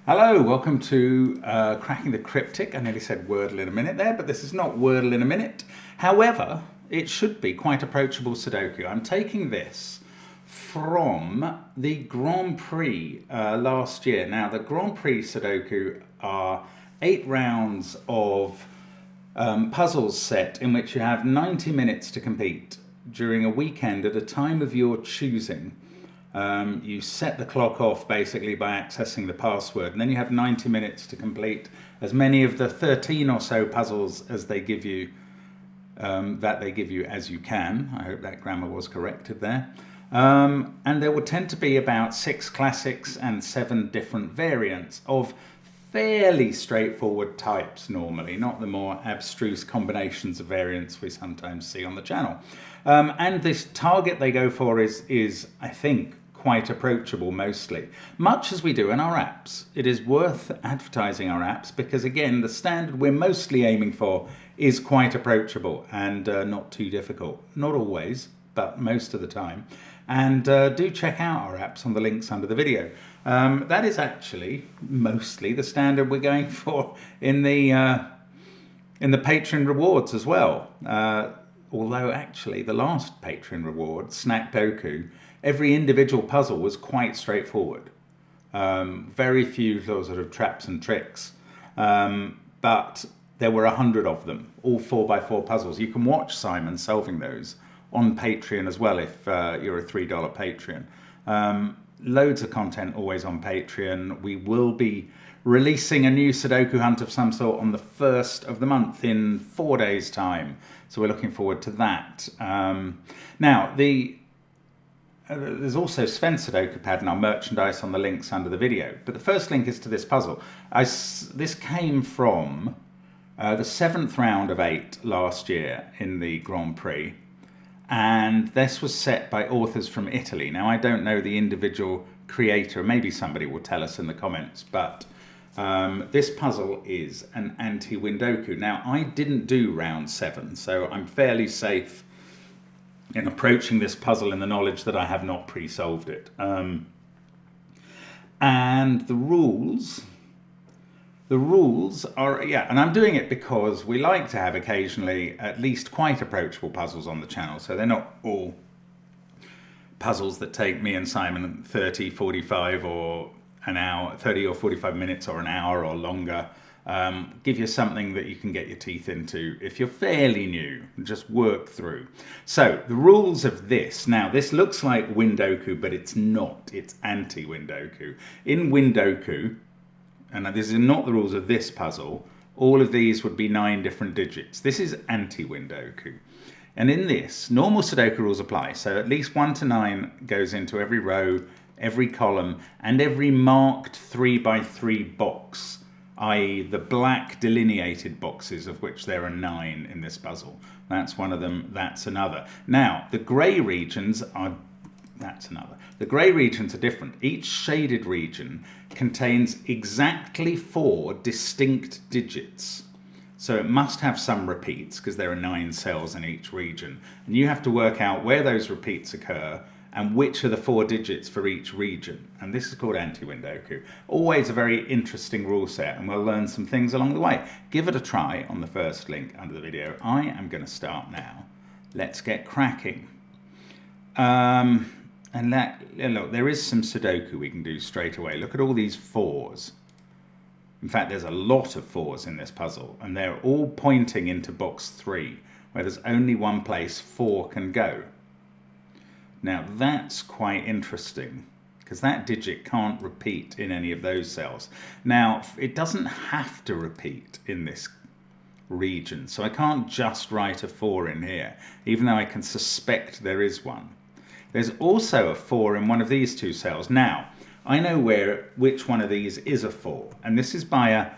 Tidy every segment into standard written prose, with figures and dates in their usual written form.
Hello, welcome to Cracking the Cryptic. I nearly said Wordle in a minute there, but this is not Wordle in a minute. However, it should be quite approachable Sudoku. I'm taking this from the Grand Prix last year. Now, the Grand Prix Sudoku are 8 rounds of puzzles set in which you have 90 minutes to compete during a weekend at a time of your choosing. You set the clock off basically by accessing the password, and then you have 90 minutes to complete as many of the 13 or so puzzles as they give you, as you can. I hope that grammar was corrected there. And there will tend to be about 6 classics and 7 different variants of fairly straightforward types normally, not the more abstruse combinations of variants we sometimes see on the channel. And this target they go for is I think, quite approachable mostly, much as we do in our apps. It is worth advertising our apps because, again, the standard we're mostly aiming for is quite approachable and not too difficult. Not always, but most of the time. And do check out our apps on the links under the video. That is actually mostly the standard we're going for in the Patreon rewards as well. Although actually the last Patreon reward, Snackdoku, every individual puzzle was quite straightforward. Very few sort of traps and tricks, but there were 100 of them, all 4x4 puzzles. You can watch Simon solving those on Patreon as well if you're a $3 Patreon. Loads of content always on Patreon. We will be releasing a new Sudoku hunt of some sort on the 1st of the month in 4 days' time. So we're looking forward to that. Now, there's also Sven Sudoku Pad and our merchandise on the links under the video. But the first link is to this puzzle. This came from the 7th round of 8 last year in the Grand Prix. And this was set by authors from Italy. Now, I don't know the individual creator. Maybe somebody will tell us in the comments. But this puzzle is an anti-Windoku. Now, I didn't do round 7, so I'm fairly safe in approaching this puzzle in the knowledge that I have not pre-solved it. And the rules are, and I'm doing it because we like to have occasionally at least quite approachable puzzles on the channel, so they're not all puzzles that take me and Simon 30, 45 or an hour, 30 or 45 minutes or an hour or longer. Give you something that you can get your teeth into if you're fairly new, just work through. So the rules of this, now this looks like Windoku, but it's not, it's anti-Windoku. In Windoku, and this is not the rules of this puzzle, all of these would be 9 different digits. This is anti-Windoku. And in this, normal Sudoku rules apply. So at least 1 to 9 goes into every row, every column, and every marked 3x3 box, i.e. the black delineated boxes, of which there are 9 in this puzzle. That's one of them, that's another. Now, the grey regions are, that's another. The grey regions are different. Each shaded region contains exactly 4 distinct digits. So it must have some repeats, because there are 9 cells in each region. And you have to work out where those repeats occur and which are the 4 digits for each region. And this is called anti-Windoku. Always a very interesting rule set, and we'll learn some things along the way. Give it a try on the first link under the video. I am going to start now. Let's get cracking. And look, there is some Sudoku we can do straight away. Look at all these 4s. In fact, there's a lot of 4s in this puzzle, and they're all pointing into box 3, where there's only one place 4 can go. Now that's quite interesting, because that digit can't repeat in any of those cells. Now, it doesn't have to repeat in this region, so I can't just write a 4 in here, even though I can suspect there is one. There's also a 4 in one of these 2 cells. Now, I know which one of these is a 4, and this is by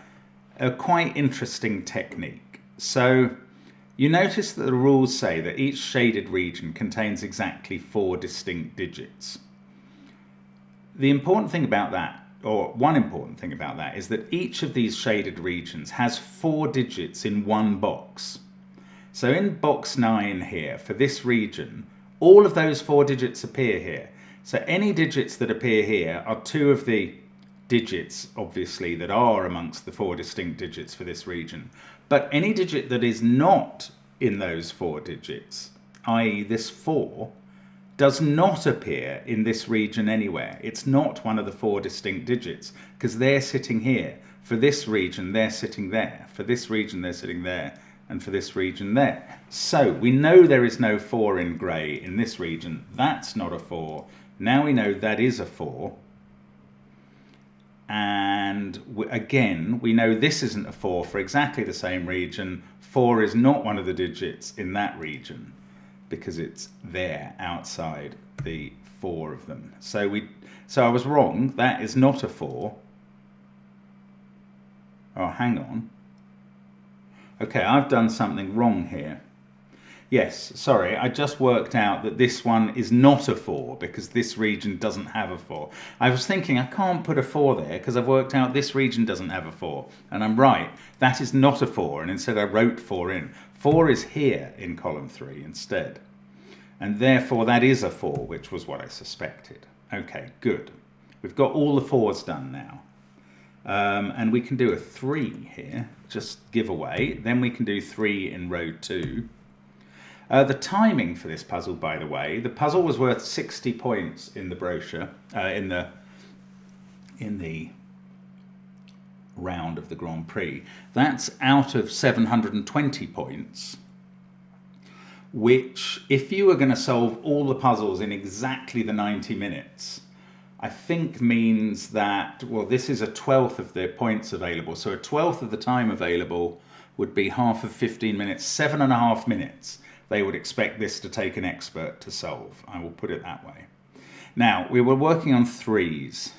a quite interesting technique. So you notice that the rules say that each shaded region contains exactly 4 distinct digits. The important thing about that, or one important thing about that, is that each of these shaded regions has 4 digits in one box. So in box 9 here, for this region, all of those 4 digits appear here. So any digits that appear here are 2 of the digits, obviously, that are amongst the 4 distinct digits for this region. But any digit that is not in those 4 digits, i.e. this 4, does not appear in this region anywhere. It's not one of the 4 distinct digits, because they're sitting here. For this region, they're sitting there. For this region, they're sitting there. And for this region, there. So we know there is no 4 in grey in this region. That's not a 4. Now we know that is a 4. And again, we know this isn't a 4 for exactly the same region. 4 is not one of the digits in that region, because it's there outside the 4 of them. So I was wrong. That is not a 4. Oh, hang on. Okay, I've done something wrong here. Yes, sorry, I just worked out that this one is not a 4 because this region doesn't have a 4. I was thinking I can't put a 4 there because I've worked out this region doesn't have a 4. And I'm right, that is not a 4, and instead I wrote 4 in. 4 is here in column 3 instead. And therefore that is a 4, which was what I suspected. Okay, good. We've got all the 4s done now. And we can do a 3 here, just give away. Then we can do 3 in row 2. The timing for this puzzle, by the way, the puzzle was worth 60 points in the brochure, in the round of the Grand Prix. That's out of 720 points, which, if you were going to solve all the puzzles in exactly the 90 minutes, I think means that, well, this is a 1/12 of the points available. So a 1/12 of the time available would be half of 15 minutes, 7.5 minutes. They would expect this to take an expert to solve. I will put it that way. Now, we were working on 3s.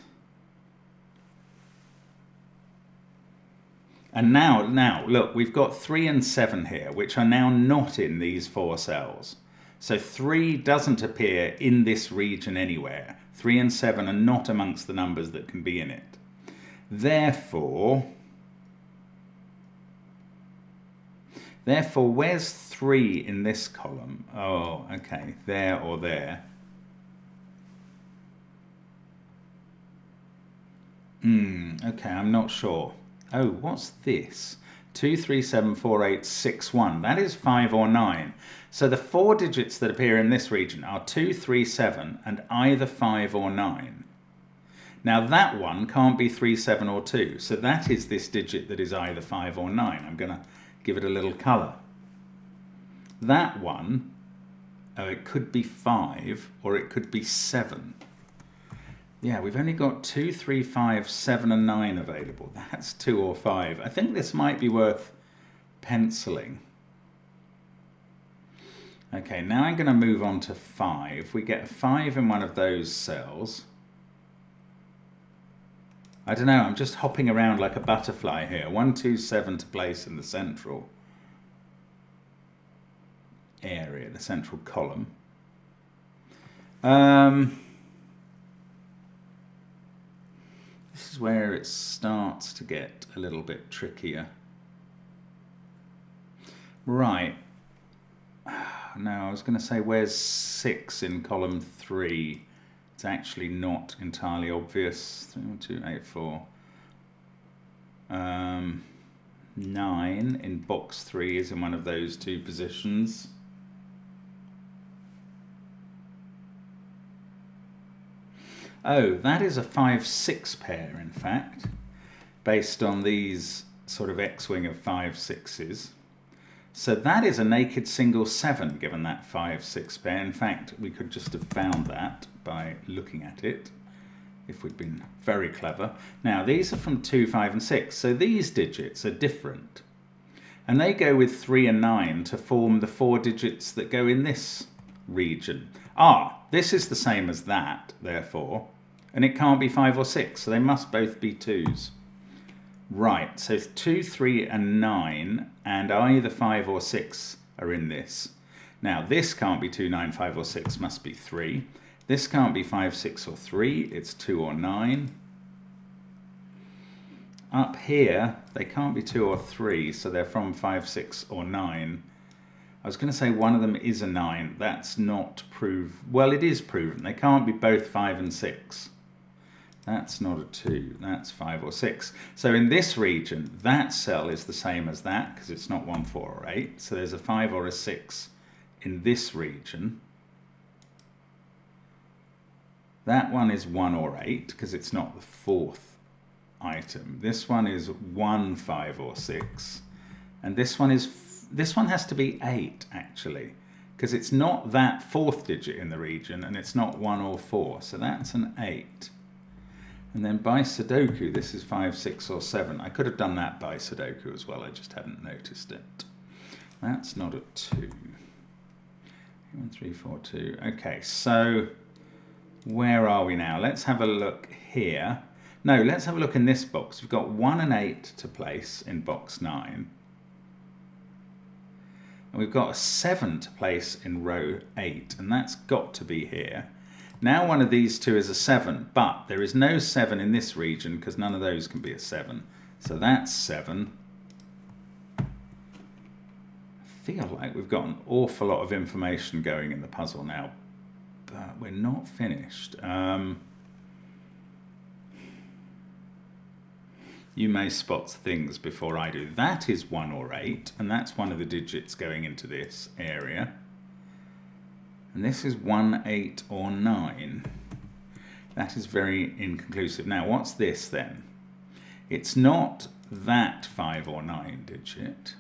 And now, look, we've got 3 and 7 here, which are now not in these 4 cells. So 3 doesn't appear in this region anywhere. 3 and 7 are not amongst the numbers that can be in it. Therefore, where's 3 in this column? Oh, okay, there or there. Okay, I'm not sure. Oh, what's this? 2, 3, 7, 4, 8, 6, 1. That is 5 or 9. So the 4 digits that appear in this region are 2, 3, 7 and either 5 or 9. Now that one can't be 3, 7 or 2. So that is this digit that is either 5 or 9. I'm going to give it a little colour. That one, it could be 5 or it could be 7. Yeah, we've only got 2, 3, 5, 7 and 9 available. That's 2 or 5. I think this might be worth penciling. Okay, now I'm going to move on to 5. We get a 5 in one of those cells. I don't know, I'm just hopping around like a butterfly here. 1, 2, 7 to place in the central area, the central column. This is where it starts to get a little bit trickier. Right. No, I was going to say where's 6 in column 3. It's actually not entirely obvious. 3, 1, 2, 8, 4. 9 in box 3 is in one of those 2 positions. Oh, that is a 5-6 pair, in fact, based on these sort of X-wing of 5-6s. So that is a naked single 7, given that 5-6 pair. In fact, we could just have found that by looking at it, if we'd been very clever. Now, these are from 2, 5, and 6, so these digits are different. And they go with 3 and 9 to form the 4 digits that go in this region. This is the same as that, therefore, and it can't be 5 or 6, so they must both be 2s. Right, so 2, 3, and 9, and either 5 or 6 are in this. Now, this can't be 2, 9, 5, or 6, must be 3. This can't be 5, 6, or 3, it's 2 or 9. Up here, they can't be 2 or 3, so they're from 5, 6, or 9. I was going to say one of them is a 9. That's not proved. Well, it is proven. They can't be both 5 and 6. That's not a 2, that's 5 or 6. So in this region, that cell is the same as that because it's not 1, 4 or 8. So there's a 5 or a 6 in this region. That one is 1 or 8 because it's not the fourth item. This one is 1, 5 or 6. And this one has to be 8 actually, because it's not that fourth digit in the region and it's not 1 or 4. So that's an 8. And then by Sudoku, this is 5, 6 or 7. I could have done that by Sudoku as well, I just hadn't noticed it. That's not a 2. 1, 3, 4, 2. Okay, so where are we now? Let's have a look here. No, let's have a look in this box. We've got 1 and 8 to place in box 9. And we've got a 7 to place in row 8, and that's got to be here. Now one of these two is a 7, but there is no 7 in this region because none of those can be a 7. So that's 7. I feel like we've got an awful lot of information going in the puzzle now, but we're not finished. You may spot things before I do. That is 1 or 8, and that's one of the digits going into this area. And this is 1, 8 or 9. That is very inconclusive. Now what's this then? It's not that 5 or 9 digit.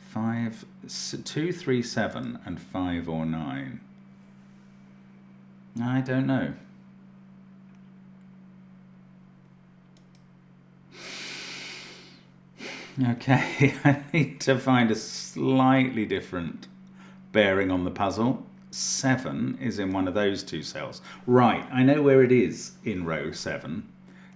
5, 2, 3, 7 and 5 or 9. I don't know. Okay, I need to find a slightly different bearing on the puzzle. 7 is in one of those two cells. Right, I know where it is in row 7,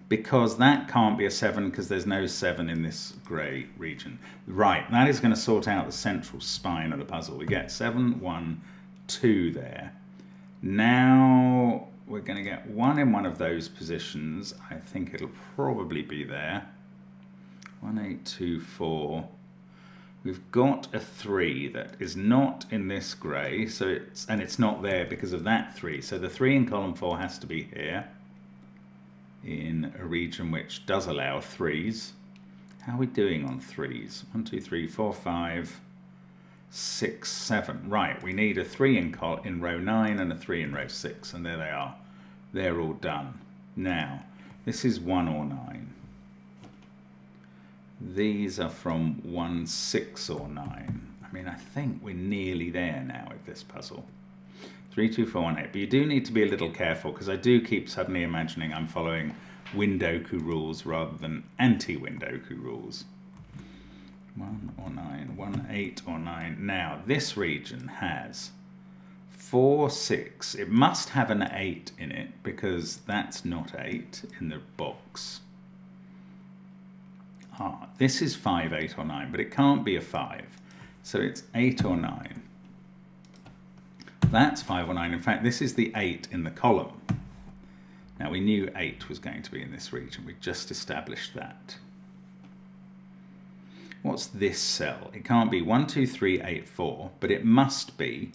because that can't be a 7 because there's no 7 in this grey region. Right, that is going to sort out the central spine of the puzzle. We get 7, 1, 2 there. Now we're going to get 1 in one of those positions. I think it'll probably be there. 1, 8, 2, 4. We've got a 3 that is not in this grey, so it's not there because of that 3. So the 3 in column 4 has to be here, in a region which does allow 3s. How are we doing on 3s? 1, 2, 3, 4, 5, 6, 7. Right, we need a 3 in row 9 and a 3 in row 6, and there they are. They're all done. Now, this is 1 or 9. These are from 1, 6 or 9. I mean, I think we're nearly there now with this puzzle. 3, 2, 4, 1, 8. But you do need to be a little careful because I do keep suddenly imagining I'm following Windoku rules rather than anti-Windoku rules. 1 or 9, 1, 8 or 9. Now, this region has 4, 6. It must have an 8 in it because that's not 8 in the box. Ah, this is 5, 8 or 9, but it can't be a 5. So it's 8 or 9. That's 5 or 9. In fact, this is the 8 in the column. Now, we knew 8 was going to be in this region. We just established that. What's this cell? It can't be 1, 2, 3, 8, 4, but it must be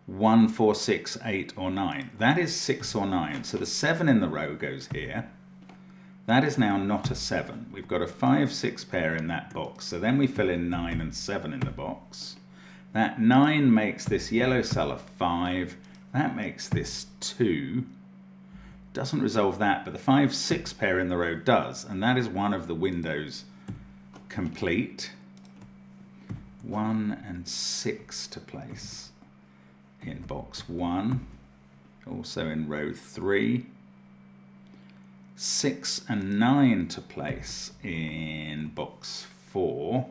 1, 4, 6, 8 or 9. That is 6 or 9. So the 7 in the row goes here. That is now not a 7. We've got a 5, 6 pair in that box. So then we fill in 9 and 7 in the box. That 9 makes this yellow cell a 5. That makes this 2. Doesn't resolve that, but the 5, 6 pair in the row does. And that is one of the windows complete. 1 and 6 to place in box 1. Also in row 3. 6 and 9 to place in box 4.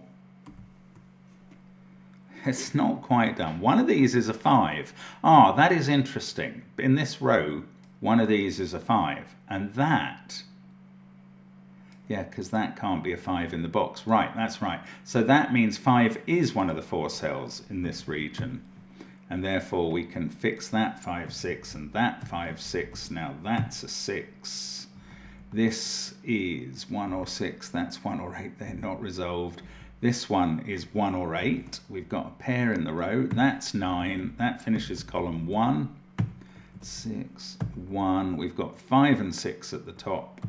It's not quite done. One of these is a 5. Ah, that is interesting. In this row, one of these is a 5. And that, yeah, because that can't be a 5 in the box. Right, that's right. So that means 5 is one of the 4 cells in this region. And therefore we can fix that 5, 6 and that 5, 6. Now that's a 6. This is 1 or 6, that's 1 or 8, they're not resolved. This one is 1 or 8, we've got a pair in the row, that's 9, that finishes column 1. 6, 1. We've got 5 and 6 at the top.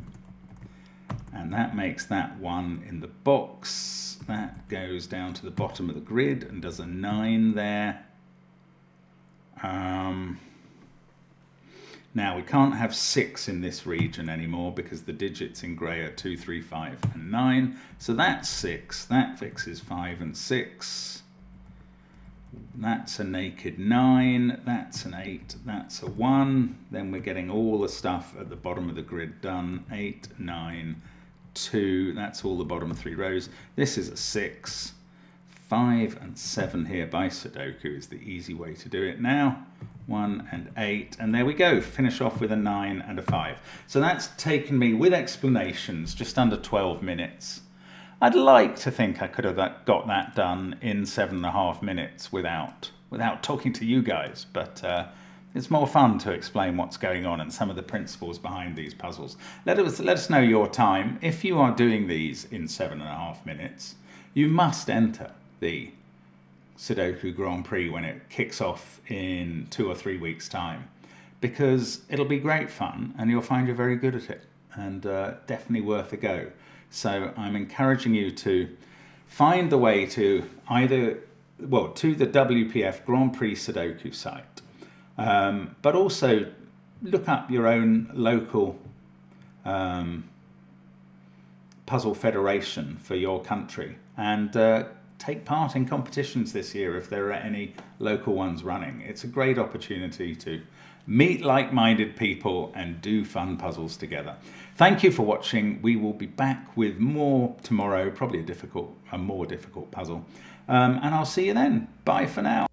And that makes that 1 in the box. That goes down to the bottom of the grid and does a 9 there. Now we can't have 6 in this region anymore because the digits in grey are 2, 3, 5 and 9. So that's 6. That fixes 5 and 6. That's a naked 9. That's an 8. That's a 1. Then we're getting all the stuff at the bottom of the grid done. 8, 9, 2. That's all the bottom 3 rows. This is a 6. 5 and 7 here by Sudoku is the easy way to do it now. 1 and 8, and there we go. Finish off with a 9 and a 5. So that's taken me, with explanations, just under 12 minutes. I'd like to think I could have got that done in 7.5 minutes without talking to you guys, but it's more fun to explain what's going on and some of the principles behind these puzzles. Let us know your time. If you are doing these in 7.5 minutes, you must enter the Sudoku Grand Prix when it kicks off in 2 or 3 weeks' time, because it'll be great fun and you'll find you're very good at it, and definitely worth a go. So I'm encouraging you to find the way to to the WPF Grand Prix Sudoku site, but also look up your own local puzzle federation for your country and take part in competitions this year if there are any local ones running. It's a great opportunity to meet like-minded people and do fun puzzles together. Thank you for watching. We will be back with more tomorrow, probably a more difficult puzzle. And I'll see you then. Bye for now.